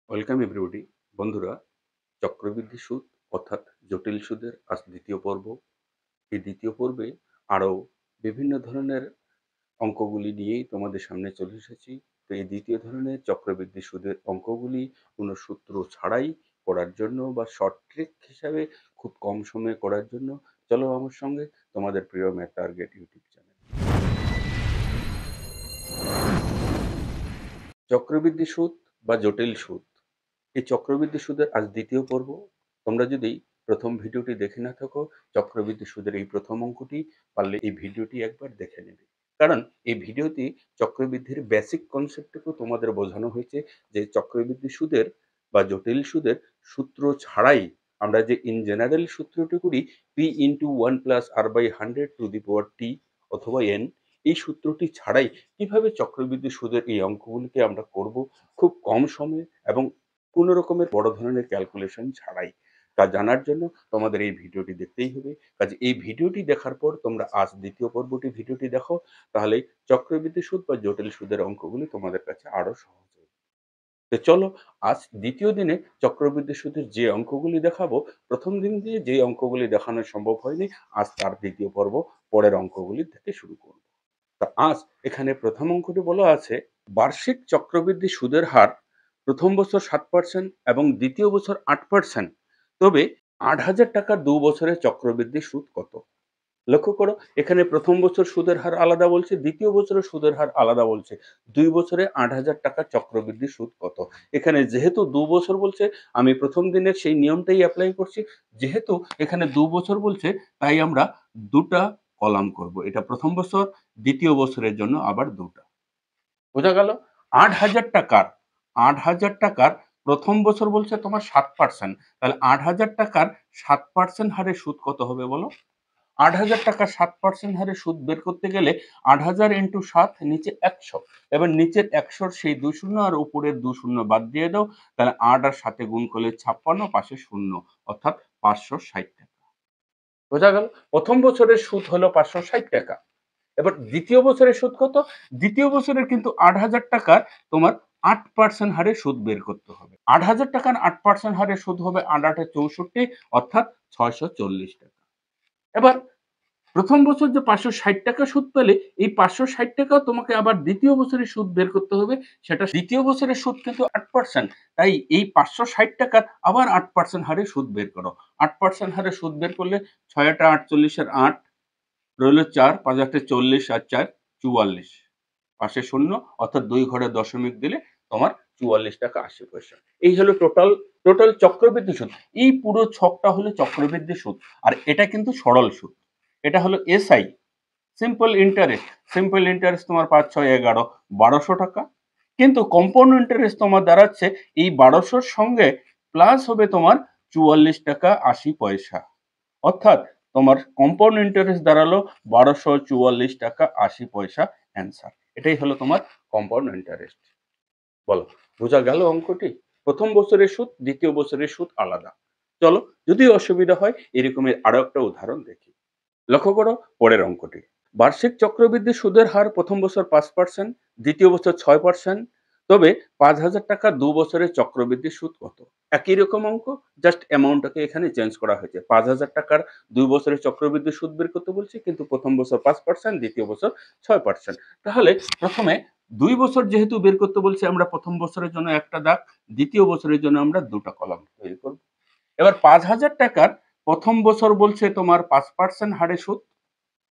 Welcome everybody. বন্ধুরা, চক্রবৃদ্ধি সুদ অর্থাৎ জটিল সুদের আজ দ্বিতীয় পর্ব। এই দ্বিতীয় পর্বে আরও বিভিন্ন ধরনের অঙ্কগুলি নিয়েই তোমাদের সামনে চলে এসেছি। তো এই দ্বিতীয় ধরনের চক্রবৃদ্ধি সুদের অঙ্কগুলি কোনো সূত্র ছাড়াই করার জন্য বা শর্ট ট্রিক হিসাবে খুব কম সময়ে করার জন্য চলো আমার সঙ্গে তোমাদের প্রিয় ম্যাথ টার্গেট ইউটিউব চ্যানেল। চক্রবৃদ্ধি সুদ বা জটিল সুদ, এই চক্রবৃদ্ধি সুদের আজ দ্বিতীয় পর্ব। তোমরা যদি প্রথম ভিডিওটি দেখে না থাকো, চক্রবৃদ্ধি সুদের এই প্রথম অঙ্কটি পারলে এই ভিডিওটি একবার দেখে নেবে। কারণ এই ভিডিওটি চক্রবৃদ্ধির বেসিক কনসেপ্টটুকু তোমাদের বোঝানো হয়েছে যে চক্রবৃদ্ধি সুদের বা জটিল সুদের সূত্র ছাড়াই আমরা যে ইন জেনারেল সূত্রটি করি p × 1 + r/100 অথবা n, এই সূত্রটি ছাড়াই কিভাবে চক্রবৃদ্ধি সুদের এই অঙ্কগুলিকে আমরা করব খুব কম সময়ে এবং কোনো রকমের বড় ধরনের ক্যালকুলেশন ছাড়াই, তা জানার জন্য তোমাদের এই ভিডিওটি দেখতেই হবে। কাজে এই ভিডিওটি দেখার পর তোমরা আজ দ্বিতীয় পর্বটি ভিডিওটি দেখো, তাহলে চক্রবৃদ্ধি সুদ বা জটিল সুদের অঙ্কগুলি তোমাদের কাছে আরো সহজ হবে। তো চলো, আজ দ্বিতীয় দিনে চক্রবৃদ্ধি সুদের যে অঙ্কগুলি দেখাবো, প্রথম দিন দিয়ে যে অঙ্কগুলি দেখানো সম্ভব হয়নি, আজ তার দ্বিতীয় পর্ব পরের অঙ্কগুলি থেকে শুরু করব। তা আজ এখানে প্রথম অঙ্কটি বলা আছে, বার্ষিক চক্রবৃদ্ধি সুদের হার প্রথম বছর 7% এবং দ্বিতীয় বছর 8%। তবে 8,000 টাকার 2 বছরের চক্রবৃদ্ধি সুদ কত? লক্ষ্য করো, এখানে প্রথম বছর সুদের হার আলাদা বলছে, দ্বিতীয় বছরের সুদের হার আলাদা বলছে। 2 বছরে 8,000 টাকার চক্রবৃদ্ধি সুদ কত? এখানে যেহেতু 2 বছর বলছে, আমি প্রথম দিনের সেই নিয়মটাই অ্যাপ্লাই করছি। যেহেতু এখানে 2 বছর বলছে, তাই আমরা দুটা কলাম করব। এটা প্রথম বছর, দ্বিতীয় বছরের জন্য আবার দুটা। বোঝা গেল? 8,000 টাকার প্রথম বছর বলছে তোমার 7%, তাহলে 8,000 টাকার 7% হারে সুদ কত হবে বলো? 8,000 টাকা 7% হারে সুদ বের করতে গেলে 8,000 × 7, নিচে 100। এবার নিচের 100 সেই 2 শূন্য আর উপরের 2 শূন্য বাদ দিয়ে দাও, তাহলে 8 আর 7 গুণ করলে 56, পাশে শূন্য, অর্থাৎ 560 টাকা। বোঝা গেল? প্রথম বছরের সুদ হলো 560 টাকা। এবার দ্বিতীয় বছরের সুদ কত? দ্বিতীয় বছরের কিন্তু 8,000 টাকার তোমার 8% হারে সুদ বের করতে হবে। 8,000 টাকার 8% হারে সুদ হবে 8 × 8 = 64, অর্থাৎ 640 টাকা। এবার প্রথম বছর যে 560 টাকা সুদ পেলে, এই 560 টাকাও তোমাকে আবার দ্বিতীয় বছরের সুদ বের করতে হবে। সেটা দ্বিতীয় বছরের সুদ কিন্তু 8%, তাই এই 560 টাকার আবার 8% হারে সুদ বের করো। 8% হারে সুদ বের করলে 6 × 8 = 48 এর 8, রইল 4, 5 × 8 = 40 আর 4 = 44, পাশে শূন্য, অর্থাৎ 2 ঘরে দশমিক দিলে তোমার 44 টাকা 80 পয়সা। এই হলো টোটাল চক্রবৃদ্ধি সুদ। এই পুরো ছকটা হলো চক্রবৃদ্ধি সুদ, আর এটা কিন্তু সরল সুদ। এটা হলো SI, simple interest. Simple interest তোমার 5, 6, 11, 1200 টাকা। কিন্তু কম্পাউন্ড ইন্টারেস্ট তোমার দাঁড়াচ্ছে এই 1200-র সঙ্গে প্লাস হবে তোমার 44 টাকা 80 পয়সা। অর্থাৎ তোমার কম্পাউন্ড ইন্টারেস্ট দাঁড়ালো 1244 টাকা 80 পয়সা অ্যান্সার। এটাই হলো তোমার কম্পাউন্ড ইন্টারেস্ট। বলো, বোঝা গেল অঙ্কটি? প্রথম বছরের সুদ, দ্বিতীয় বছরের সুদ আলাদা। চলো, যদি অসুবিধা হয় এরকমের আরো একটা উদাহরণ দেখি। লক্ষ্য করো পরের অঙ্কটি। বার্ষিক চক্রবৃদ্ধি সুদের হার প্রথম বছর 5%, দ্বিতীয় বছর 6%। তবে 5,000 টাকা 2 বছরের চক্রবৃদ্ধি সুদ কত? একই রকম অঙ্ক, জাস্ট অ্যামাউন্টটাকে এখানে চেঞ্জ করা হয়েছে। 5,000 টাকার 2 বছরের চক্রবৃদ্ধি সুদ বের করতে বলছি, কিন্তু প্রথম বছর 5%, দ্বিতীয় বছর 6%। তাহলে প্রথমে 2 বছর যেহেতু বের করতে বলছি, আমরা প্রথম বছরের জন্য একটা দাগ, দ্বিতীয় বছরের জন্য আমরা দুটা কলাম তৈরি করব। এবার 5,000 টাকার প্রথম বছর বলছে তোমার 5% হারে সুদ,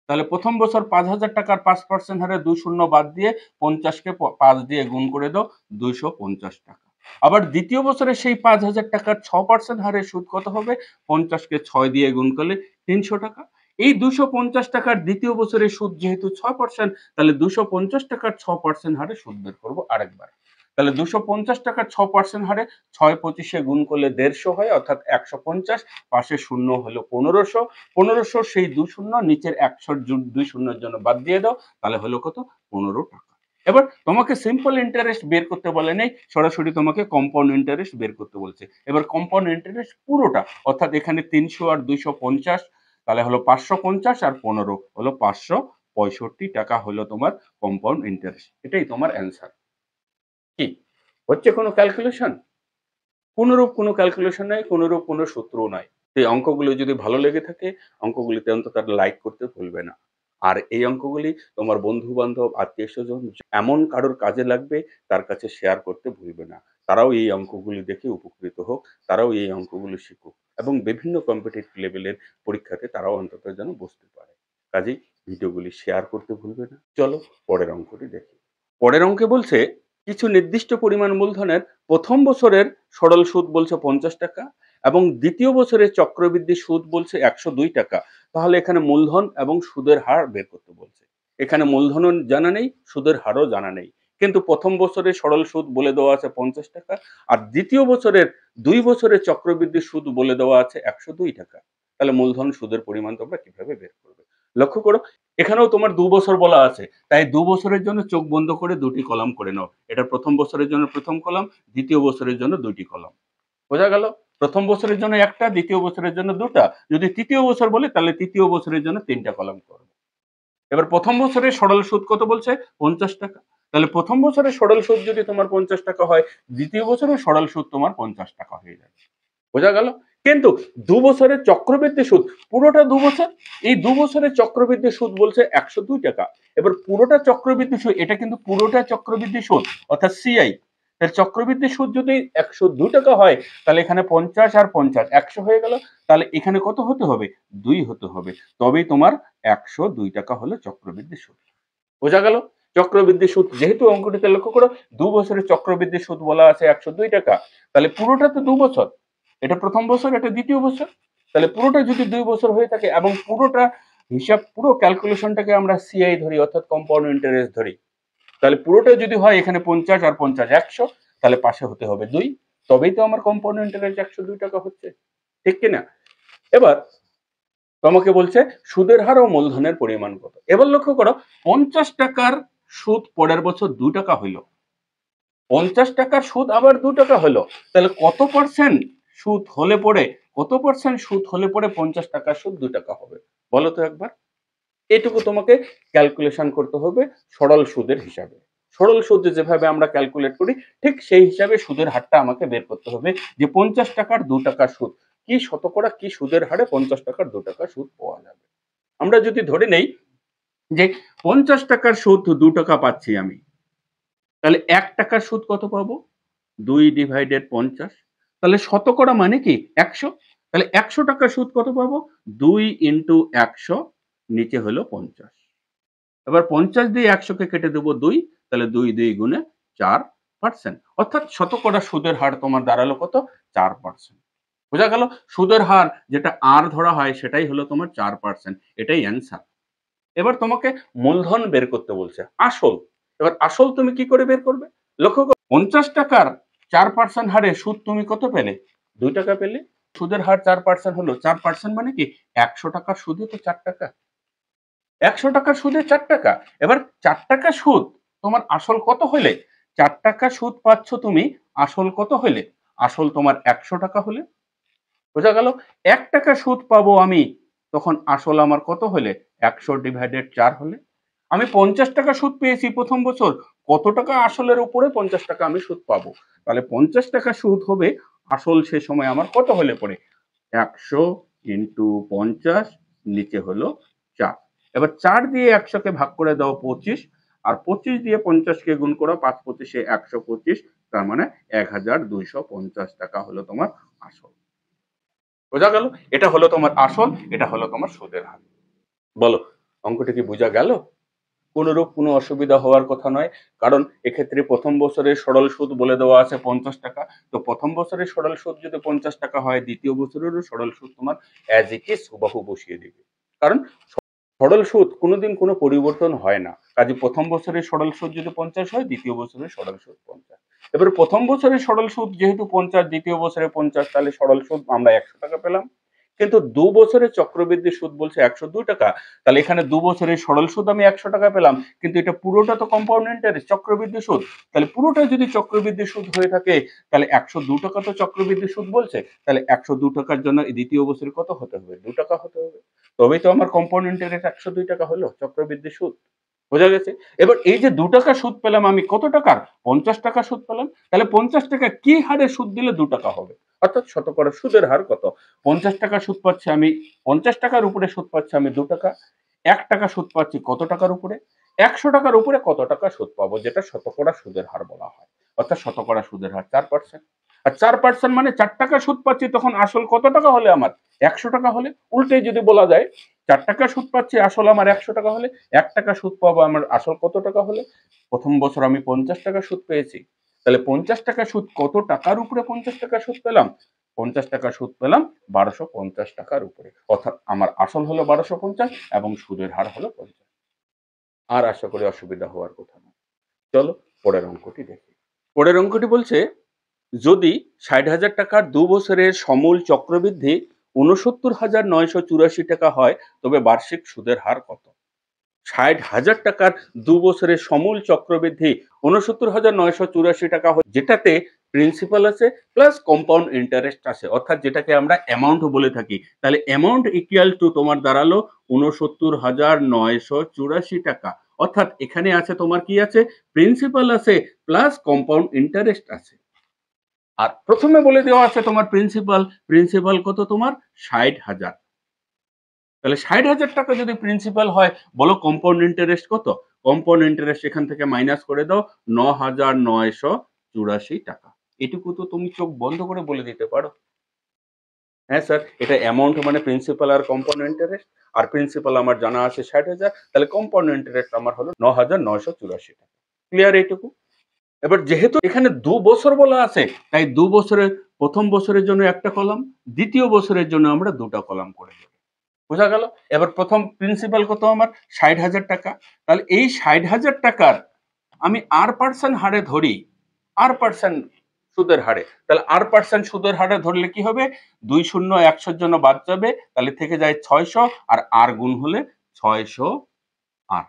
তাহলে প্রথম বছর 5,000 টাকার 5% হারে 2 শূন্য বাদ দিয়ে 50 কে 5 দিয়ে গুণ করে দাও, 250 টাকা। আবার দ্বিতীয় বছরে সেই 5,000 টাকার 6% হারে সুদ কত হবে? 50 কে 6 দিয়ে গুণ করলে 300 টাকা। এই 250 টাকার দ্বিতীয় বছরের সুদ যেহেতু 6%, তাহলে 250 টাকার 6% হারে সুদ বের করব আরেকবার। তাহলে 250 টাকার 6% হারে 6 25-এ গুণ করলে 150 হয়, অর্থাৎ 150, পাশে শূন্য হলো 1500। 1500 সেই 2 শূন্য, নিচের 100 2 শূন্যের জন্য বাদ দিয়ে দাও, তাহলে হলো কত? 15 টাকা। এবার তোমাকে সিম্পল ইন্টারেস্ট বের করতে বলে নেই, সরাসরি তোমাকে কম্পাউন্ড ইন্টারেস্ট বের করতে বলছে। এবার কম্পাউন্ড ইন্টারেস্ট পুরোটা, অর্থাৎ এখানে 300 আর 250, তাহলে হলো 550, আর 15 হলো 565 টাকা হলো তোমার কম্পাউন্ড ইন্টারেস্ট। এটাই তোমার অ্যান্সার। কি হচ্ছে কোনো ক্যালকুলেশন? কোনরূপ কোনো ক্যালকুলেশন নাই, কোনরূপ কোনো সূত্রও নাই। এই অঙ্কগুলো যদি ভালো লেগে থাকে, অঙ্কগুলিতে অন্তত লাইক করতে ভুলবে না। আর এই অঙ্কগুলি তোমার বন্ধু-বান্ধব, আত্মীয়স্বজন এমন কারোর কাজে লাগবে, তার কাছে শেয়ার করতে ভুলবে না। তারাও এই অঙ্কগুলি দেখে উপকৃত হোক, তারাও এই অঙ্কগুলো শিখুক এবং বিভিন্ন কম্পিটিটিভ লেভেলের পরীক্ষাতে তারাও অন্তত যেন বসতে পারে। কাজেই ভিডিওগুলি শেয়ার করতে ভুলবে না। চলো পরের অঙ্কটি দেখি। পরের অঙ্কে বলছে কিছু নির্দিষ্ট পরিমাণ মূলধনের প্রথম বছরের সরল সুদ বলছে 50 টাকা এবং দ্বিতীয় বছরের চক্রবৃদ্ধি সুদ বলছে 102 টাকা। তাহলে এখানে মূলধন এবং সুদের হার বের করতে বলছে। এখানে মূলধনও জানা নেই, সুদের হারও জানা নেই। কিন্তু প্রথম বছরের সরল সুদ বলে দেওয়া আছে 50 টাকা আর দ্বিতীয় বছরের 2 বছরের চক্রবৃদ্ধি সুদ বলে দেওয়া আছে 102 টাকা। তাহলে মূলধন সুদের পরিমাণ তোমরা কিভাবে বের করবে? লক্ষ্য করো, এখানেও তোমার 2 বছর বলা আছে। তাই 2 বছরের জন্য চোখ বন্ধ করে 2টি কলাম করে নাও। এটা প্রথম বছরের জন্য প্রথম কলাম, দ্বিতীয় বছরের জন্য 2টি কলাম। বোঝা গেল? প্রথম বছরের জন্য 1টা, দ্বিতীয় বছরের জন্য 2টা। যদি তৃতীয় বছর বলি তাহলে তৃতীয় বছরের জন্য 3টা কলাম করব। এবার প্রথম বছরের সরল সুদ কত বলছে? 50 টাকা। তাহলে প্রথম বছরের সরল সুদ যদি তোমার 50 টাকা হয়, দ্বিতীয় বছরের সরল সুদ তোমার 50 টাকা হয়ে যাবে। বোঝা গেল? কিন্তু 2 বছরের চক্রবৃদ্ধি সুদ, পুরোটা 2 বছর। এই 2 বছরের চক্রবৃদ্ধি সুদ বলছে 102 টাকা। এবার পুরোটা চক্রবৃদ্ধি সুদ, এটা কিন্তু পুরোটা চক্রবৃদ্ধি সুদ অর্থাৎ সিআই। এর চক্রবৃদ্ধি সুদ যদি 102 টাকা হয় তাহলে এখানে 50 আর 50 100 হয়ে গেল। তাহলে এখানে কত হতে হবে? 2 হতে হবে। তবেই তোমার 102 টাকা হলো চক্রবৃদ্ধি সুদ। বোঝা গেল? চক্রবৃদ্ধি সুদ যেহেতু অঙ্কটিতে লক্ষ্য করো 2 বছরের চক্রবৃদ্ধি সুদ বলা আছে 102 টাকা। তাহলে পুরোটা তো 2 বছর। এটা প্রথম বছর, এটা দ্বিতীয় বছর। তাহলে পুরোটা যদি 2 বছর হয়ে থাকে এবং পুরোটা হিসাব, পুরো ক্যালকুলেশনটাকে আমরা সিআই ধরি অর্থাৎ কম্পাউন্ড ইন্টারেস্ট ধরি। তাহলে পুরোটা যদি হয় এখানে 50 আর 50 100, তাহলে পাশে হতে হবে 2। তবেই তো আমার কম্পাউন্ড ইন্টারেস্ট 102 টাকা হচ্ছে। ঠিক কি না? এবার তোমাকে বলছে সুদের হার ও মূলধনের পরিমাণ কত। এবার লক্ষ্য করো 50 টাকার সুদ পরের বছর 2 টাকা হইল। 50 টাকার সুদ আবার 2 টাকা হলো। তাহলে কত পার্সেন্ট সুদ হলে পরে, কত পার্সেন্ট সুদ হলে পরে 50 টাকার সুদ 2 টাকা হবে? বলো তো একবার। এটুকু তোমাকে ক্যালকুলেশন করতে হবে সরল সুদের হিসাবে। সরল সুদ যেভাবে আমরা ক্যালকুলেট করি ঠিক সেই হিসাবে সুদের হারটা আমাকে বের করতে হবে যে 50 টাকার 2 টাকার সুদ কি শতকরা কি সুদের হারে 50 টাকার 2 টাকা সুদ পাওয়া যাবে। আমরা যদি ধরে নেই যে 50 টাকার সুদ 2 টাকা পাচ্ছি আমি, তাহলে 1 টাকার সুদ কত পাবো? 2/50। তাহলে শতকরা মানে কি? 100। তাহলে 100 টাকার সুদ কত পাবো? 2 ইনটু 100 নিচে হলো 50। এবার 50 দিয়ে 100 কে কেটে দেব 2, তাহলে 2 2 গুণে 4%। অর্থাৎ শতকরা সুদের হার তোমার দাঁড়ালো কত? 4%। বোঝা গেল? সুদের হার যেটা আর ধরা হয় সেটাই হলো তোমার 4%। এটাই অ্যান্সার। এবার তোমাকে মূলধন বের করতে বলছে, আসল। এবার আসল তুমি কি করে বের করবে? লক্ষ্য করো 50 টাকার 4% হারে সুদ তুমি কত পেলে? 2 টাকা পেলে। সুদের হার 4% হলো, 4% মানে কি? 100 টাকার সুদে তো 4 টাকা। 100 টাকার সুদে 4 টাকা। এবার 4 টাকা সুদ তোমার আসল কত হলে? 4 টাকা সুদ পাচ্ছ তুমি, আসল কত হলে? আসল তোমার 100 টাকা হলে। বোঝা গেল? 1 টাকা সুদ পাবো আমি, তখন আসল আমার কত হলে? 100/4 হলে। আমি 50 টাকা সুদ পেয়েছি প্রথম বছর, কত টাকা আসলের উপরে 50 টাকা আমি সুদ পাবো? তাহলে 50 টাকা সুদ হবে আসল সে সময় আমার কত হলে পরে? 100 ইনটু 50 নিচে হলো 4। এবার 4 দিয়ে 100 কে ভাগ করে দাও 25 আর 25 দিয়ে 50 কে গুণ করো 5 25 এ 125, তার মানে 1250 টাকা হলো তোমার আসল। বোঝা গেল? এটা হলো তোমার আসল, এটা হলো তোমার সুদের হার। বলো অঙ্কটা কি বোঝা গেল? কোনরূপ কোনো অসুবিধা হওয়ার কথা নয়। কারণ এক্ষেত্রে প্রথম বছরের সরল সুদ বলে দেওয়া আছে 50 টাকা। তো প্রথম বছরের সরল সুদ যদি 50 টাকা হয়, দ্বিতীয় বছরেরও সরল সুদ তোমার অ্যাজ ইট ইজ হুবাহু বসিয়ে দিবে। কারণ সরল সুদ কোনোদিন কোনো পরিবর্তন হয় না। কাজে প্রথম বছরের সরল সুদ যদি 50 হয়, দ্বিতীয় বছরের সরল সুদ 50। এবার প্রথম বছরের সরল সুদ যেহেতু 50, দ্বিতীয় বছরে 50, তাহলে সরল সুদ আমরা 100 টাকা পেলাম। কিন্তু 2 বছরের চক্রবৃদ্ধি সুদ বলছে 102 টাকা। তাহলে এখানে 2 বছরের সরল সুদ আমি 100 টাকা পেলাম। কিন্তু এটা পুরোটা তো কম্পাউন্ড ইন্টারেস্ট, চক্রবৃদ্ধি সুদ। তাহলে পুরোটা যদি চক্রবৃদ্ধি সুদ হয়ে থাকে, তাহলে 102 টাকা তো চক্রবৃদ্ধি সুদ বলছে। তাহলে 102 টাকার জন্য দ্বিতীয় বছরে কত হতে হবে? 2 টাকা হতে হবে। তবেই তো আমার কম্পাউন্ড ইন্টারেস্ট 102 টাকা হলো চক্রবৃদ্ধি সুদ। বোঝা গেছে? এবার এই যে ২ টাকা সুদ পেলাম আমি কত টাকার? ৫০ টাকা সুদ পেলাম। তাহলে ৫০ টাকা কি হারে সুদ দিলে ২ টাকা হবে? অর্থাৎ শতকরা সুদের হার কত? ৫০ টাকা সুদ পাচ্ছি আমি, ৫০ টাকার উপরে সুদ পাচ্ছি আমি ২ টাকা। ১ টাকা সুদ পাচ্ছি কত টাকার উপরে? ১০০ টাকার উপরে কত টাকা সুদ পাবো? যেটা শতকরা সুদের হার বলা হয়। অর্থাৎ শতকরা সুদের হার ৪%। আর ৪% মানে ৪ টাকা সুদ পাচ্ছি, তখন আসল কত টাকা হলে আমার? ১০০ টাকা হলে। উল্টে যদি বলা যায় ৪ টাকা সুদ পাচ্ছি, আসল আমার ১০০ টাকা হলে, ১ টাকা সুদ পাবো আমার আসল কত টাকা হলে? প্রথম বছর আমি ৫০ টাকা সুদ পেয়েছি। তাহলে ৫০ টাকা সুদ কত টাকার উপরে ৫০ টাকা সুদ পেলাম? ৫০ টাকা সুদ পেলাম ১২৫০ টাকার উপরে। অর্থাৎ আমার আসল হলো ১২৫০ এবং সুদের হার হলো ৫০। আর আশা করি অসুবিধা হওয়ার কথা না। চলো পরের অঙ্কটি দেখি। পরের অঙ্কটি বলছে, যদি ৬০,০০০ টাকার ২ বছরের সমূল চক্রবৃদ্ধি ৬৯,৯৮৪ টাকা হয়, তবে বার্ষিক সুদের হার কত? ৬০,০০০ টাকার ২ বছরের সমূল চক্রবৃদ্ধি ৬৯,৯৮৪ টাকা হয়, যেটাতে প্রিন্সিপাল আছে প্লাস কম্পাউন্ড ইন্টারেস্ট আছে, অর্থাৎ যেটাকে আমরা অ্যামাউন্ট বলে থাকি। তাহলে অ্যামাউন্ট ইকুয়াল টু তোমার দাঁড়ালো ৬৯,৯৮৪ টাকা। অর্থাৎ এখানে আছে তোমার কি আছে? প্রিন্সিপাল আছে প্লাস কম্পাউন্ড ইন্টারেস্ট আছে। আর প্রথমে বলে দেওয়া আছে তোমার প্রিন্সিপাল কত তোমার? ৬০,০০০। তাহলে ৬০,০০০ টাকা যদি প্রিন্সিপাল হয়, বলো কম্পাউন্ড ইন্টারেস্ট কত? কম্পাউন্ড ইন্টারেস্ট এখান থেকে মাইনাস করে দাও, ৯,৯৮৪ টাকা। এটুকু তো তুমি চোখ বন্ধ করে বলে দিতে পারো। হ্যাঁ স্যার, এটা অ্যামাউন্ট মানে প্রিন্সিপাল আর কম্পাউন্ড ইন্টারেস্ট। আর প্রিন্সিপাল আমার জানা আছে ৬০,০০০, তাহলে কম্পাউন্ড ইন্টারেস্ট আমার হলো ৯,৯৮৪ টাকা। ক্লিয়ার এইটুকু? এবার যেহেতু এখানে ২ বছর বলা আছে, তাই ২ বছরের প্রথম বছরের জন্য একটা কলাম, দ্বিতীয় বছরের জন্য আমরা ২ টা কলাম করে দেব। বোঝা গেল? এবার প্রথম প্রিন্সিপাল কত আমার? ৬০,০০০ টাকা। তাহলে এই ৬০,০০০ টাকার আমি R% হারে ধরি, R% সুদের হারে। তাহলে R% সুদের হারে ধরলে কি হবে? ২ শূন্য ১০০ র জন্য বাদ যাবে। তাহলে থেকে যায় ৬০০, আর R গুণ হলে ৬০০ R।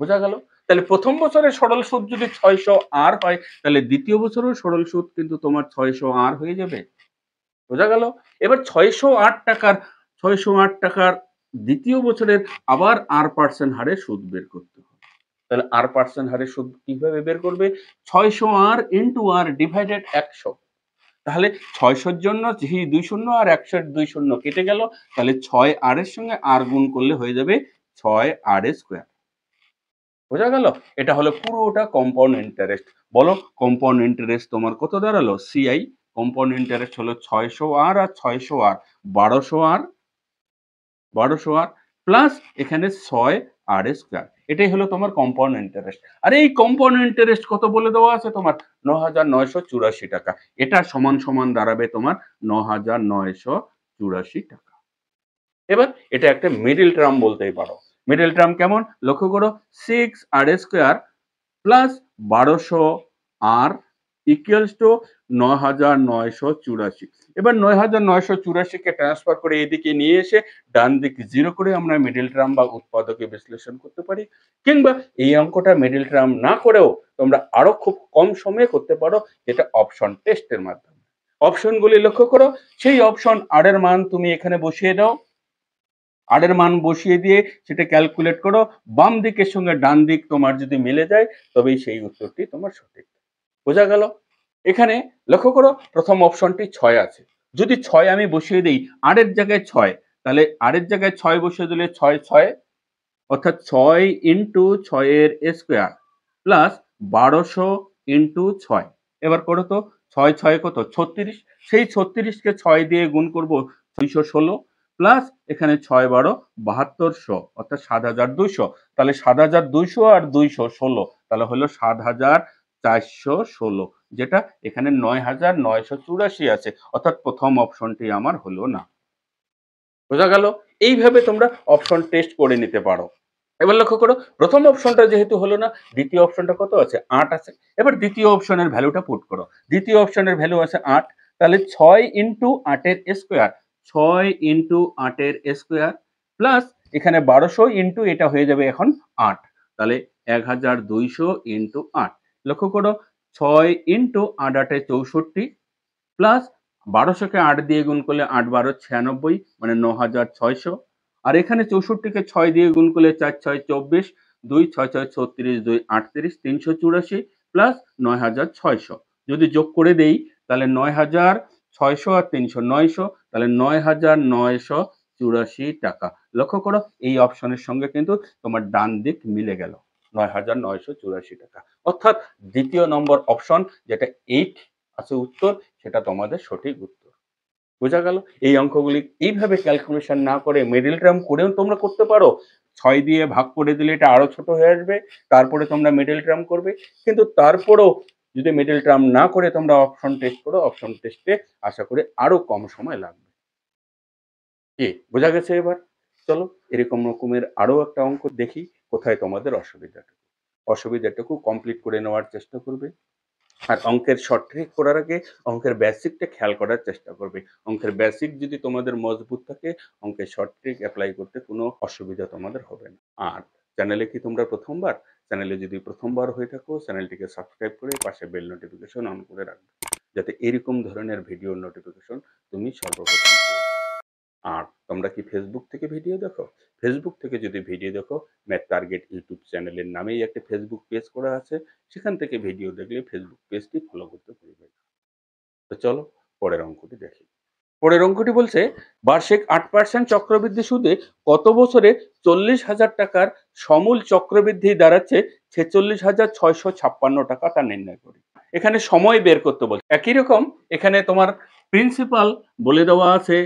বোঝা গেল? তাহলে প্রথম বছরের সরল সুদ যদি ৬০০ R হয়, তাহলে দ্বিতীয় বছরেও সরল সুদ কিন্তু তোমার ৬০০ R হয়ে যাবে। বোঝা গেল? এবার ৬০৮ টাকার দ্বিতীয় বছরের আবার R% হারে সুদ বের করতে হবে। তাহলে R% হারে সুদ কিভাবে বের করবে? ৬০০R ইনটু R ডিভাইডেড ১০০। তাহলে ৬০০ র জন্য ২ শূন্য আর ১০০ এর ২ শূন্য কেটে গেল। তাহলে ৬R এর সঙ্গে R গুণ করলে হয়ে যাবে ৬R স্কয়ার। বোঝা গেল? এটা হলো পুরোটা কম্পাউন্ড ইন্টারেস্ট। বলো কম্পাউন্ড ইন্টারেস্ট তোমার কত দাঁড়ালো? CI কম্পাউন্ড ইন্টারেস্ট হলো ৬০০R আর ৬০০R ১২০০R, ১২০০R প্লাস এখানে ৬R স্কয়ার। এটাই হলো তোমার কম্পাউন্ড ইন্টারেস্ট। আর এই কম্পাউন্ড ইন্টারেস্ট কত বলে দেওয়া আছে তোমার? ৯,৯৮৪ টাকা। এটা সমান সমান দাঁড়াবে তোমার ৯,৯৮৪ টাকা। এবার এটা একটা মিডল টার্ম বলতেই পারো। মিডল টার্ম কেমন? লক্ষ্য করো, 6R স্কয়ার প্লাস ১২০০R ইকুয়ালস টু ৯,৯৮৪। এবার ৯,৯৮৪ কে ট্রান্সফার করে এদিকে নিয়ে এসে ডান দিকে 0 করে আমরা মিডল টার্ম বা উৎপাদকে বিশ্লেষণ করতে পারি। কিংবা এই অঙ্কটা মিডল টার্ম না করেও তোমরা আরো খুব কম সময়ে করতে পারো, যেটা অপশন টেস্টের মাধ্যমে। অপশনগুলি লক্ষ্য করো, সেই অপশন R এর মান তুমি এখানে বসিয়ে দাও। R এর মান বসিয়ে দিয়ে সেটা ক্যালকুলেট করো। বাম দিকের সঙ্গে ডান দিক তোমার যদি মিলে যায়, তবেই সেই উত্তরটি তোমার সঠিক। বোঝা গেল? এখানে লক্ষ্য করো, প্রথম অপশনটি ৬ আছে। যদি ৬ আমি বসিয়ে দেই R এর জায়গায় ৬, তাহলে R এর জায়গায় ৬ বসিয়ে দিলে ৬ অর্থাৎ ৬ ইনটু ৬ এর স্কয়ার প্লাস ১২০০ ইনটু ৬। এবার করো তো, ৬ কত? ৩৬। সেই ৩৬ কে ৬ দিয়ে গুণ করব ২১৬ প্লাস এখানে ৬ ১২ ৭২০০ অর্থাৎ ৭২০০। তাহলে ৭২০০ আর ২১৬ তাহলে হলো ৭৪১৬, যেটা এখানে ৯,৯৮৪ আছে। অর্থাৎ প্রথম অপশনটি আমার হলো না। বোঝা গেল? এইভাবে তোমরা অপশন টেস্ট করে নিতে পারো। এবার লক্ষ্য করো, প্রথম অপশনটা যেহেতু হলো না, দ্বিতীয় অপশনটা কত আছে? ৮ আছে। এবার দ্বিতীয় অপশনের ভ্যালুটা পুট করো। দ্বিতীয় অপশনের ভ্যালু আছে ৮, তাহলে ৬ ইনটু ৮ এর স্কয়ার, ৬ ইনটু ৮ এর স্কয়ার প্লাস এখানে ১২০০ ইনটু এটা হয়ে যাবে এখন ৮, তাহলে ১২০০ ইনটু ৮। লক্ষ্য করো, ৬ ইনটু ৮ ৮ এ ৬৪ প্লাস ১২০০ কে ৮ দিয়ে গুণ করলে ৮ ১২ ৯৬ মানে ৯,৬০০। আর এখানে ৬৪ কে ৬ দিয়ে গুণ করলে ৪ ৬ ২৪, 2 6 6 36 2 38 384 প্লাস 9600 যদি যোগ করে দেই তাহলে 9600 আর 300 900 তাহলে 9984 টাকা। লক্ষ্য করো এই অপশনের সঙ্গে কিন্তু তোমার ডান দিক মিলে গেল 9984 টাকা। অর্থাৎ দ্বিতীয় নম্বর অপশন যেটা 8 আছে উত্তর, সেটা তোমাদের সঠিক উত্তর। বোঝা গেল? এই অঙ্কগুলি এইভাবে ক্যালকুলেশন না করে মিডল টার্ম করেও তোমরা করতে পারো। 6 দিয়ে ভাগ করে দিলে এটা আরো ছোট হয়ে আসবে, তারপরে তোমরা মিডল টার্ম করবে। কিন্তু তারপরেও যদি মিডল টার্ম না করে তোমরা অপশন টেস্ট করো, অপশন টেস্টে আশা করি আরো কম সময় লাগবে। কি বোঝা গেছে এবার? চলো এরকম রকমের আরো একটা অঙ্ক দেখি কোথায় তোমাদের অসুবিধাটুকু কমপ্লিট করে নেওয়ার চেষ্টা করবে। আর অঙ্কের শর্ট ট্রিক করার আগে অঙ্কের বেসিকটা খেয়াল করার চেষ্টা করবে। অঙ্কের বেসিক যদি তোমাদের মজবুত থাকে, অঙ্কের শর্ট ট্রিক অ্যাপ্লাই করতে কোনো অসুবিধা তোমাদের হবে না। আর চ্যানেলে কি তোমরা প্রথমবার? চ্যানেলে যদি প্রথমবার হয়ে থাকো, চ্যানেলটিকে সাবস্ক্রাইব করে পাশে বেল নোটিফিকেশন অন করে রাখবে, যাতে এরকম ধরনের ভিডিওর নোটিফিকেশন তুমি সর্বপ্রথম পাও। আর তোমরা কি ফেসবুক থেকে ভিডিও দেখো? ফেসবুক থেকে যদি ভিডিও দেখো, ম্যাথ টার্গেট ইউটিউব চ্যানেলের নামেই একটা ফেসবুক পেজ করা আছে, সেখান থেকে ভিডিও দেখলে ফেসবুক পেজটি ফলো করতে ভুলবে না। তো চলো পরের অঙ্কটি দেখি। পরের অঙ্কটি বলছে বার্ষিক 8% চক্রবৃদ্ধি সুদে কত বছরে 40,000 টাকার সমূল চক্রবৃদ্ধি দাঁড়াচ্ছে 46,656 টাকা, তা নির্ণয় করি। এখানে সময় বের করতে বলছে। একই রকম এখানে তোমার প্রিন্সিপাল বলে দেওয়া আছে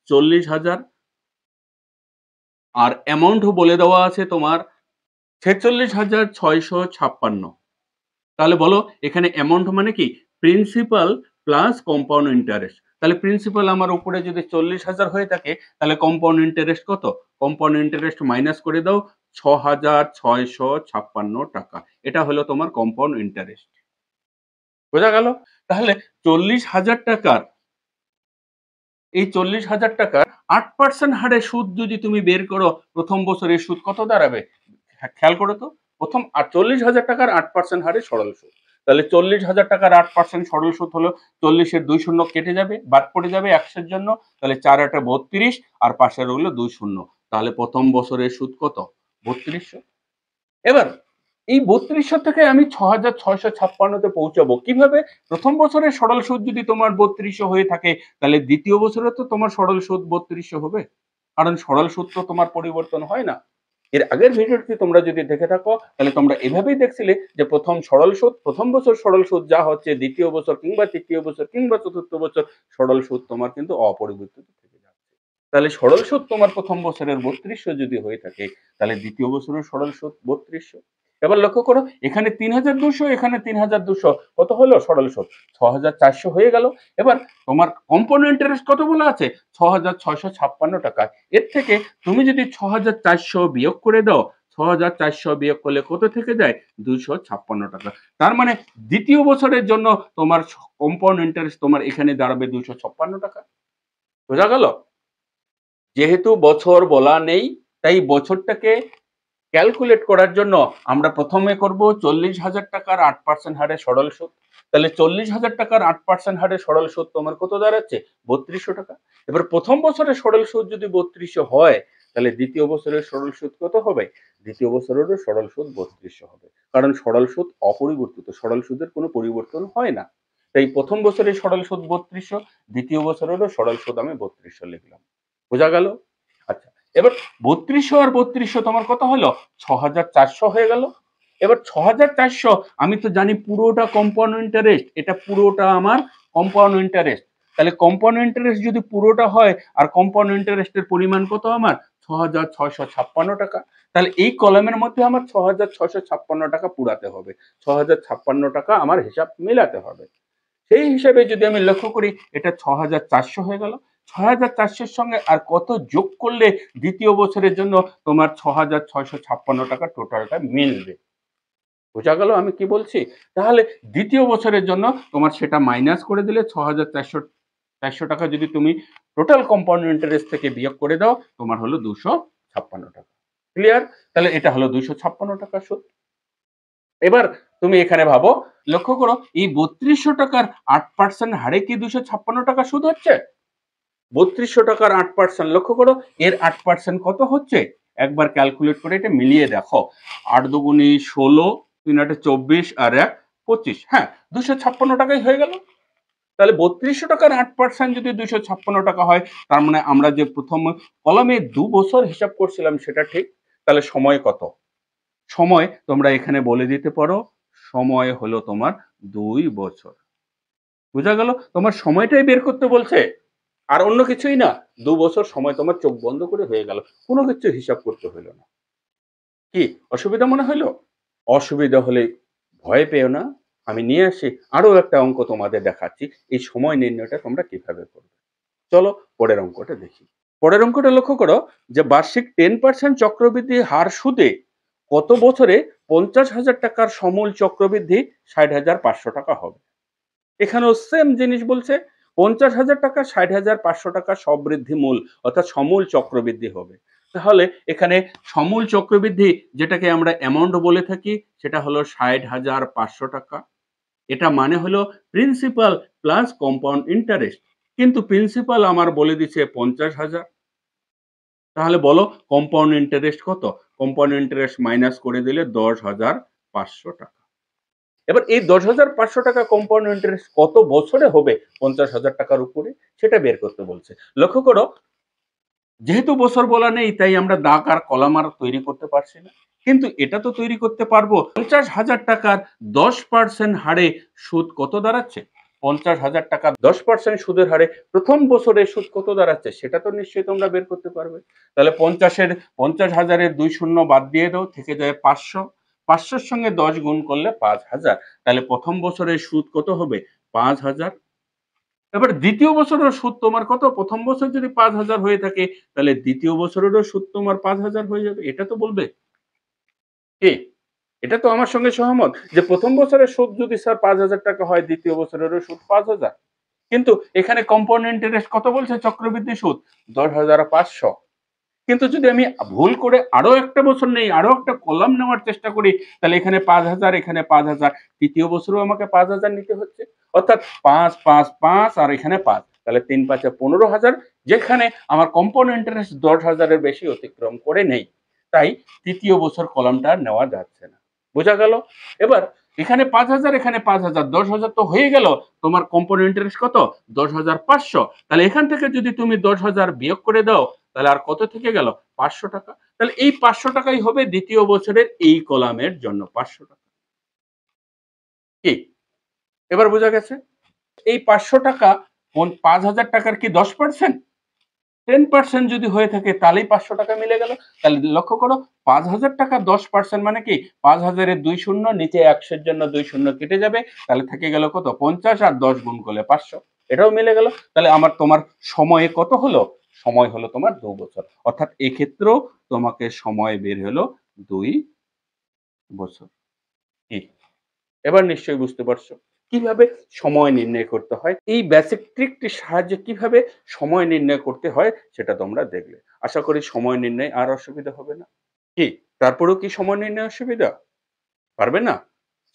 40,000 আর অ্যামাউন্টও বলে দেওয়া আছে তোমার 46,656। তাহলে বলো এখানে অ্যামাউন্ট মানে কি? Principal plus compound interest. তাহলে প্রিন্সিপাল আমার উপরে যদি 40,000 হয়ে থাকে, তাহলে কম্পাউন্ড ইন্টারেস্ট কত? কম্পাউন্ড ইন্টারেস্ট মাইনাস করে দাও 6,656 টাকা। এটা হলো তোমার কম্পাউন্ড ইন্টারেস্ট। বোঝা গেল? তাহলে 40,000 টাকার এই 40,000 টাকার 8% হারে সুদ যদি তুমি বের করো, প্রথম বছরের সুদ কত দাঁড়াবে? খেয়াল করো তো, প্রথম 40,000 টাকার 8% হারে সরল সুদ। তাহলে 40,000 টাকার 8% সরল সুদ হলো 40-এর 2 শূন্য কেটে যাবে, বাদ পড়ে যাবে 100 এর জন্য। তাহলে 4 8 32 আর পাশে রইল 2 শূন্য। তাহলে প্রথম বছরের সুদ কত? 3200। এবার এই 3200 থেকে আমি 6,656 তে পৌঁছাবো কিভাবে? প্রথম বছরের সরল সুদ যদি তোমার 3200 হয়ে থাকে, তাহলে দ্বিতীয় বছরে তো তোমার সরল সুদ 3200 হবে, কারণ সরল সুদ তো তোমার পরিবর্তন হয় না। এর আগের ভিডিওটি তোমরা যদি দেখে থাকো, তাহলে তোমরা এভাবেই দেখছিলে যে প্রথম বছর সরল সুদ যা হচ্ছে, দ্বিতীয় বছর কিংবা তৃতীয় বছর কিংবা চতুর্থ বছর সরল সুদ তোমার কিন্তু অপরিবর্তিত থেকে যাচ্ছে। তাহলে সরল সুদ তোমার প্রথম বছরের 3200 যদি হয়ে থাকে, তাহলে দ্বিতীয় বছরের সরল সুদ 3200। এবার লক্ষ্য করো, এখানে 3,200, এখানে 3,200, কত হলো সরল সুদ? 6,400 হয়ে গেল। এবার তোমার কম্পাউন্ড ইন্টারেস্ট কত বলা আছে? 6,656 টাকা। এর থেকে তুমি যদি 6,400 বিয়োগ করে দাও, 6,400 বিয়োগ করলে কত থেকে যায়? 256 টাকা। তার মানে দ্বিতীয় বছরের জন্য তোমার কম্পাউন্ড ইন্টারেস্ট তোমার এখানে দাঁড়াবে 256 টাকা। বোঝা গেল? যেহেতু বছর বলা নেই, তাই বছরটাকে ক্যালকুলেট করার জন্য আমরা প্রথমে করব 40,000 টাকার 8% হারে সরল সুদ। তাহলে 40,000 টাকার 8% হারে সরল সুদ তোমার কত দাঁড়াচ্ছে? 3200 টাকা। এবার প্রথম বছরের সরল সুদ যদি 3200 হয়, তাহলে দ্বিতীয় বছরের সরল সুদ কত হবে? দ্বিতীয় বছরেরও সরল সুদ 3200 হবে, কারণ সরল সুদ অপরিবর্তিত, সরল সুদের কোনো পরিবর্তন হয় না। তাই প্রথম বছরের সরল সুদ 3200, দ্বিতীয় বছরেরও সরল সুদ আমি 3200 লিখলাম। বোঝা গেল? আচ্ছা, এবার 3200 আর 3200 তোমার কত হলো? 6,400 হয়ে গেল। এবার 6,400 আমি তো জানি পুরোটা কম্পাউন্ড ইন্টারেস্ট, এটা পুরোটা আমার কম্পাউন্ড ইন্টারেস্ট। তাহলে কম্পাউন্ড ইন্টারেস্ট যদি পুরোটা হয়, আর কম্পাউন্ড ইন্টারেস্টের পরিমাণ কত আমার? 6,656 টাকা। তাহলে এই কলামের মধ্যে আমার 6,656 টাকা পুরাতে হবে, 6,056 টাকা আমার হিসাব মেলাতে হবে। সেই হিসাবে যদি আমি লক্ষ্য করি, এটা 6,400 হয়ে গেল। 6,400 সঙ্গে আর কত যোগ করলে দ্বিতীয় বছরের জন্য তোমার 6,656 টাকা টোটালটা মিলবে? বোঝা গেল আমি কি বলছি? তাহলে দ্বিতীয় বছরের জন্য তোমার সেটা মাইনাস করে দিলে 6,400 টাকা যদি তুমি টোটাল কম্পাউন্ড ইন্টারেস্ট থেকে বিয়োগ করে দাও, তোমার হলো 256 টাকা। ক্লিয়ার? তাহলে এটা হলো 256 টাকা সুদ। এবার তুমি এখানে ভাবো, লক্ষ্য করো, এই 3200 টাকার 8% হারে কি 256 টাকা সুদ হচ্ছে? 3200 টাকার 8%, লক্ষ্য করো এর 8% কত হচ্ছে? একবার ক্যালকুলেট করে এটা মিলিয়ে দেখো। 8 দুগুণি 16, 3 8 24 আর 1 25, হ্যাঁ 256 টাকাই হয়ে গেল। তাহলে 3200 টাকার 8% যদি 256 টাকা হয়, তার মানে আমরা যে প্রথম কলামে 2 বছর হিসাব করছিলাম সেটা ঠিক। তাহলে সময় কত? সময় তোমরা এখানে বলে দিতে পারো, সময় হলো তোমার 2 বছর। বোঝা গেল? তোমার সময়টাই বের করতে বলছে, আর অন্য কিছুই না। 2 বছর সময় তোমার চোখ বন্ধ করে হয়ে গেল, কোনো কিছু হিসাব করতে হইল না। কি অসুবিধা মনে হইলো? অসুবিধা হলে ভয় পেও না, আমি নিয়ে আসি আরো একটা অঙ্ক তোমাদের দেখাচ্ছি। এই সময় নির্ণয়টা তোমরা কিভাবে করবে। চলো পরের অঙ্কটা দেখি। পরের অঙ্কটা লক্ষ্য করো যে বার্ষিক 10% চক্রবৃদ্ধি হার সুদে কত বছরে 50,000 টাকার সমূল চক্রবৃদ্ধি 60,500 টাকা হবে। এখানেও সেম জিনিস বলছে, 50,000 টাকা 60,500 টাকা সবৃদ্ধি মূল, অর্থাৎ সমূল চক্রবৃদ্ধি হবে। তাহলে এখানে সমূল চক্রবৃদ্ধি, যেটাকে আমরা অ্যামাউন্ট বলে থাকি, সেটা হলো 60,500 টাকা। এটা মানে হলো প্রিন্সিপাল প্লাস কম্পাউন্ড ইন্টারেস্ট, কিন্তু প্রিন্সিপাল আমার বলে দিচ্ছে 50,000। তাহলে বলো কম্পাউন্ড ইন্টারেস্ট কত? কম্পাউন্ড ইন্টারেস্ট মাইনাস করে দিলে 10,500 টাকা। এবার এই 10,500 টাকা কম্পাউন্ড ইন্টারেস্ট কত বছরে হবে 50,000 টাকার উপরে, সেটা বের করতে বলছে। লক্ষ্য করো, যেহেতু বছর বলা নেই তাই আমরা দাগ আর কলাম আর তৈরি করতে পারছি না, কিন্তু এটা তো তৈরি করতে পারবো। 50,000 টাকার 10% হারে সুদ কত দাঁড়াচ্ছে? 50,000 টাকা 10% সুদের হারে প্রথম বছরে সুদ কত দাঁড়াচ্ছে সেটা তো নিশ্চয়ই তোমরা বের করতে পারবে। তাহলে 50,000-এর 2 শূন্য বাদ দিয়ে দাও, থেকে যায় 500। 500-র সঙ্গে 10 গুণ করলে 5,000। তাহলে প্রথম বছরের সুদ কত হবে? 5,000। এবার দ্বিতীয় বছরের সুদ তোমার কত? প্রথম বছর যদি 5,000 হয়ে থাকে, তাহলে দ্বিতীয় বছরেরও সুদ তোমার 5,000 হয়ে যাবে। এটা তো বলবে। কি? এটা তো আমার সঙ্গে সহমত যে প্রথম বছরের সুদ যদি স্যার 5,000 টাকা হয়, দ্বিতীয় বছরেরও সুদ 5,000। কিন্তু এখানে কম্পাউন্ড ইন্টারেস্ট কত বলছে? চক্রবৃদ্ধি সুদ 10,500। কিন্তু যদি আমি ভুল করে আরো একটা বছর নেই, আরো একটা কলাম নেওয়ার চেষ্টা করি, তাহলে এখানে 5,000, এখানে 5,000, তৃতীয় বছরেও আমাকে 5,000 নিতে হচ্ছে। অর্থাৎ 5, 5, 5 আর এখানে 5, তাহলে 3 5 15,000, যেখানে আমার কম্পাউন্ড ইন্টারেস্ট 10,000 এর বেশি অতিক্রম করে নেই। তাই তৃতীয় বছর কলামটা নেওয়া যাচ্ছে না। বোঝা গেল? এবার এখানে 5,000, এখানে 5,000, 10,000 তো হয়ে গেল। তোমার কম্পাউন্ড ইন্টারেস্ট কত? 10,500। তাহলে এখান থেকে যদি তুমি 10,000 বিয়োগ করে দাও, তাহলে আর কত থেকে গেল? 500 টাকা। তাহলে এই 500 টাকাই হবে দ্বিতীয় বছরের এই কলামের জন্য 500 টাকা। কি? এবার বোঝা গেছে? এই 500 টাকা 5,000 টাকার কি 10%? 10% যদি হয়ে থাকে তাহলেই 500 টাকা মিলে গেল। তাহলে লক্ষ্য করো, 5,000 টাকা 10% মানে কি? 5,000 এর 2 শূন্য, নিচে 100 এর জন্য 2 শূন্য কেটে যাবে। তাহলে থেকে গেল কত? 50, আর 10 গুণ করলে 500। এটাও মিলে গেল। তাহলে তোমার সময়ে কত হলো? সময় হলো তোমার 2 বছর। অর্থাৎ এক্ষেত্রেও তোমাকে সময় বের হলো 2 বছর। কি? এবার নিশ্চয়ই বুঝতে পারছো কিভাবে সময় নির্ণয় করতে হয়। এই বেসিক ট্রিকটির সাহায্যে কিভাবে সময় নির্ণয় করতে হয় সেটা তোমরা দেখলে। আশা করি সময় নির্ণয় আর অসুবিধা হবে না। কি? তারপরেও কি সময় নির্ণয় অসুবিধা? পারবে না?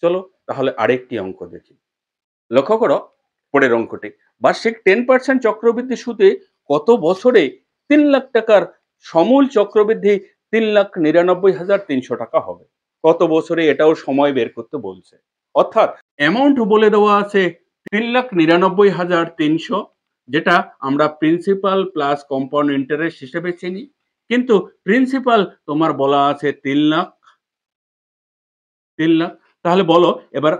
চলো তাহলে আরেকটি অঙ্ক দেখি। লক্ষ্য করো পরের অঙ্কটি। বার্ষিক 10% চক্রবৃদ্ধি সুদে কত বছরে 3 লাখ টাকার সমূল চক্রবৃদ্ধি 3,99,300 টাকা হবে। কত বছরে, এটাও সময় বের করতে বলছে। অর্থাৎ অ্যামাউন্ট বলে দেওয়া আছে 3,99,300, যেটা আমরা প্রিন্সিপাল প্লাস কম্পাউন্ড ইন্টারেস্ট হিসেবে চিনি। কিন্তু প্রিন্সিপাল তোমার বলা আছে 3,00,000। 3,00,000। তাহলে বলো এবার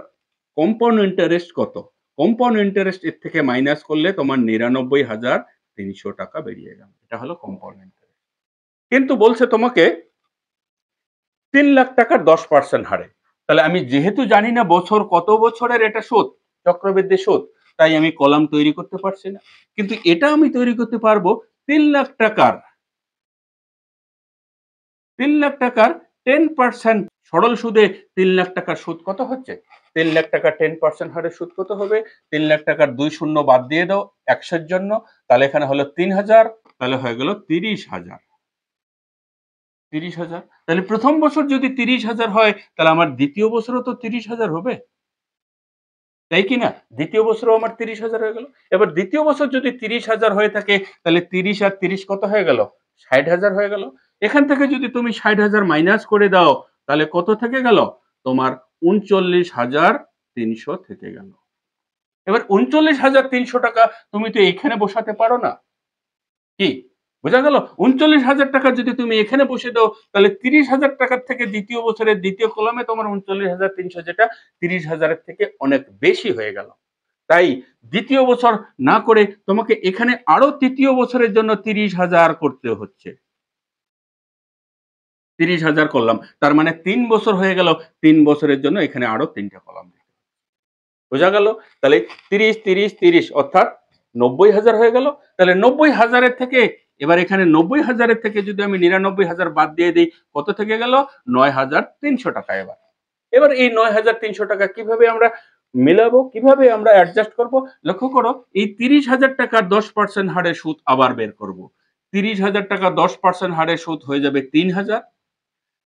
কম্পাউন্ড ইন্টারেস্ট কত? কম্পাউন্ড ইন্টারেস্ট এর থেকে মাইনাস করলে তোমার 99,300 টাকা বেরিয়ে গেল। এটা হলো কম্পাউন্ড ইন্টারেস্ট। কিন্তু বলছে তোমাকে 3,00,000 টাকার 10% হারে। তাহলে আমি যেহেতু জানি না বছর কত বছরের এটা সুদ, চক্রবৃদ্ধি সুদ, তাই আমি কলাম তৈরি করতে পারছি না। কিন্তু এটা আমি তৈরি করতে পারবো 3,00,000 টাকার 3,00,000 টাকার 10% সরল সুদে 3,00,000 টাকার সুদ কত হচ্ছে? 3,00,000 টাকার 10% হারে সুদ কত হবে? 3,00,000 টাকার 2 শূন্য বাদ দিয়ে দাও 100 এর জন্য। তাহলে এখানে হলো 3,000, তাহলে হয়ে গেল 30,000। 30,000। তাহলে প্রথম বছর যদি 30,000 হয়, তাহলে আমার দ্বিতীয় বছরও তো 30,000 হবে। তাই কি না? দ্বিতীয় বছরও আমার 30,000 হয়ে গেল। এবার দ্বিতীয় বছর যদি 30,000 হয়ে থাকে, তাহলে 30 আর 30 কত হয়ে গেল? 60,000 হয়ে গেল। এখান থেকে যদি তুমি ৬০,০০০ মাইনাস করে দাও তাহলে কত থেকে গেল? তোমার ৩৯,৩০০ থেকে গেল। এবার ৩৯,৩০০ টাকা তুমি তো এখানে বসাতে পারো না। কি? বোঝা গেল? ৩৯,০০০ টাকা যদি তুমি এখানে বসিয়ে দাও তাহলে ৩০,০০০ টাকার থেকে দ্বিতীয় বছরের দ্বিতীয় কলামে তোমার ৩৯,৩০০ যেটা ৩০,০০০ এর থেকে অনেক বেশি হয়ে গেল। তাই দ্বিতীয় বছর না করে তোমাকে এখানে আরো তৃতীয় বছরের জন্য ৩০,০০০ করতে হচ্ছে। ৩০,০০০ করলাম। তার মানে ৩ বছর হয়ে গেল। ৩ বছরের জন্য এখানে আরো ৩ টা কলাম দিতে হবে। বোঝা গেল? তাহলে ৩০, ৩০, ৩০ অর্থাৎ ৯০,০০০ হয়ে গেল। তাহলে ৯০,০০০ এর থেকে এবার এখানে ৯০,০০০ এর থেকে যদি আমি ৯৯,০০০ বাদ দিয়ে দেই, কত থেকে গেল? ৯,৩০০ টাকা এবার। এবার এই ৯,৩০০ টাকা কিভাবে আমরা মেলাবো? কিভাবে আমরা অ্যাডজাস্ট করব? লক্ষ্য করো এই ৩০,০০০ টাকার ১০% হারে সুদ আবার বের করব। ৩০,০০০ টাকা ১০% হারে সুদ হয়ে যাবে ৩,০০০।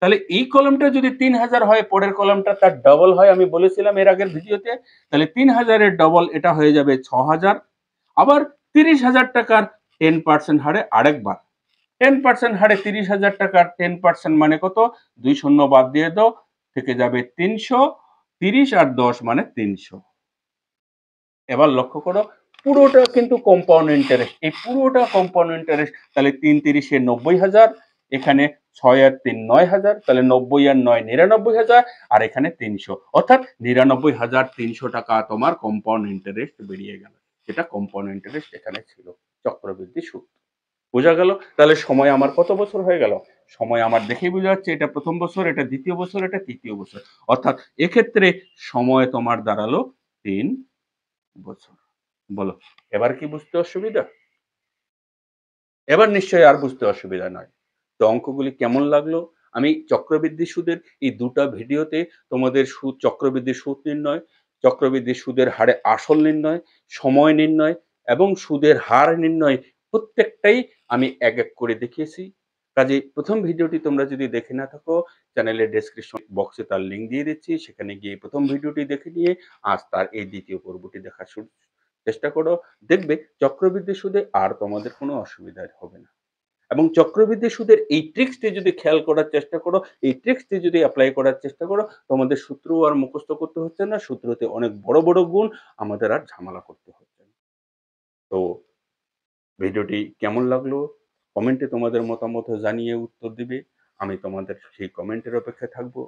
তাহলে এই কলামটা যদি ৩,০০০ হয় পরের কলামটা তার ডবল হয় আমি বলেছিলাম এর আগের ভিডিওতে। তাহলে ৩,০০০ এর ডবল এটা হয়ে যাবে ৬,০০০। আবার ৩০,০০০ টাকার 10% হারে আরেকবার। 10% হারে ৩০,০০০ টাকার 10% মানে কত? ২ শূন্য বাদ দিয়ে দাও, থেকে যাবে ৩০০। ৩০ আর ১০ মানে ৩০০। এবার লক্ষ্য করো পুরোটা কিন্তু কম্পাউন্ড ইন্টারেস্ট। এই পুরোটা কম্পাউন্ড ইন্টারেস্ট। তাহলে ৩ ৩০ এ ৯০,০০০, এখানে ৬ আর ৩ ৯,০০০, তাহলে ৯০ আর ৯ ৯৯,০০০ আর এখানে ৩০০। অর্থাৎ ৯৯,৩০০ টাকা তোমার কম্পাউন্ড ইন্টারেস্ট বেরিয়ে গেল। যেটা কম্পাউন্ড ইন্টারেস্ট এখানে ছিল। চক্রবৃদ্ধি সুদ। বোঝা গেল? তাহলে সময় আমার কত বছর হয়ে গেল? সময় আমার দেখেই বোঝা যাচ্ছে এটা প্রথম বছর, এটা দ্বিতীয় বছর, এটা তৃতীয় বছর। অর্থাৎ এক্ষেত্রে সময় তোমার দাঁড়ালো ৩ বছর। বলো, এবার কি বুঝতে অসুবিধা? এবার নিশ্চয়ই আর বুঝতে অসুবিধা নয়। তো অঙ্কগুলি কেমন লাগলো? আমি চক্রবৃদ্ধি সুদের এই ২ টা ভিডিওতে তোমাদের সুদ চক্রবৃদ্ধি সুদ নির্ণয়, চক্রবৃদ্ধি সুদের হারে আসল নির্ণয়, সময় নির্ণয় এবং সুদের হার নির্ণয় প্রত্যেকটাই আমি এক, এক করে দেখিয়েছি। কাজেই ১ম ভিডিওটি তোমরা যদি দেখে না থাকো চ্যানেলের ডেসক্রিপশন বক্সে তার লিংক দিয়ে দিচ্ছি। সেখানে গিয়ে ১ম ভিডিওটি দেখে নিয়ে আজ তার এই ২য় পর্বটি দেখার চেষ্টা করো। দেখবে চক্রবৃদ্ধি সুদে আর তোমাদের কোনো অসুবিধা হবে না। এবং চক্রবৃদ্ধি সুদের এই ট্রিক্সটি যদি খেয়াল করার চেষ্টা করো, এই ট্রিক্সটি যদি এপ্লাই করার চেষ্টা করো, তোমাদের সূত্রও আর মুখস্থ করতে হচ্ছে না। সূত্রতে অনেক বড়, বড় গুণ, আমাদের আর ঝামেলা করতে হচ্ছে না। তো ভিডিওটি কেমন লাগলো? কমেন্টে তোমাদের মতামত জানিয়ে উত্তর দিবে। আমি তোমাদের সেই কমেন্টের অপেক্ষায় থাকবো।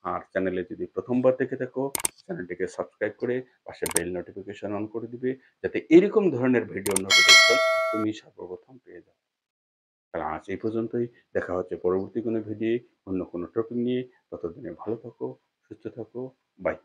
আর চ্যানেলে যদি ১ম বার দেখে থাকো, চ্যানেলটিকে সাবস্ক্রাইব করে পাশে বেল নোটিফিকেশন অন করে দিবে, যাতে এরকম ধরনের ভিডিও নোটিফিকেশন তুমি সর্বপ্রথম পেয়ে যাও। আর আজ এই পর্যন্তই। দেখা হচ্ছে পরবর্তী কোনো ভিডিও অন্য কোনো টপিক নিয়ে। ততদিনে ভালো থাকো, সুস্থ থাকো। বাই।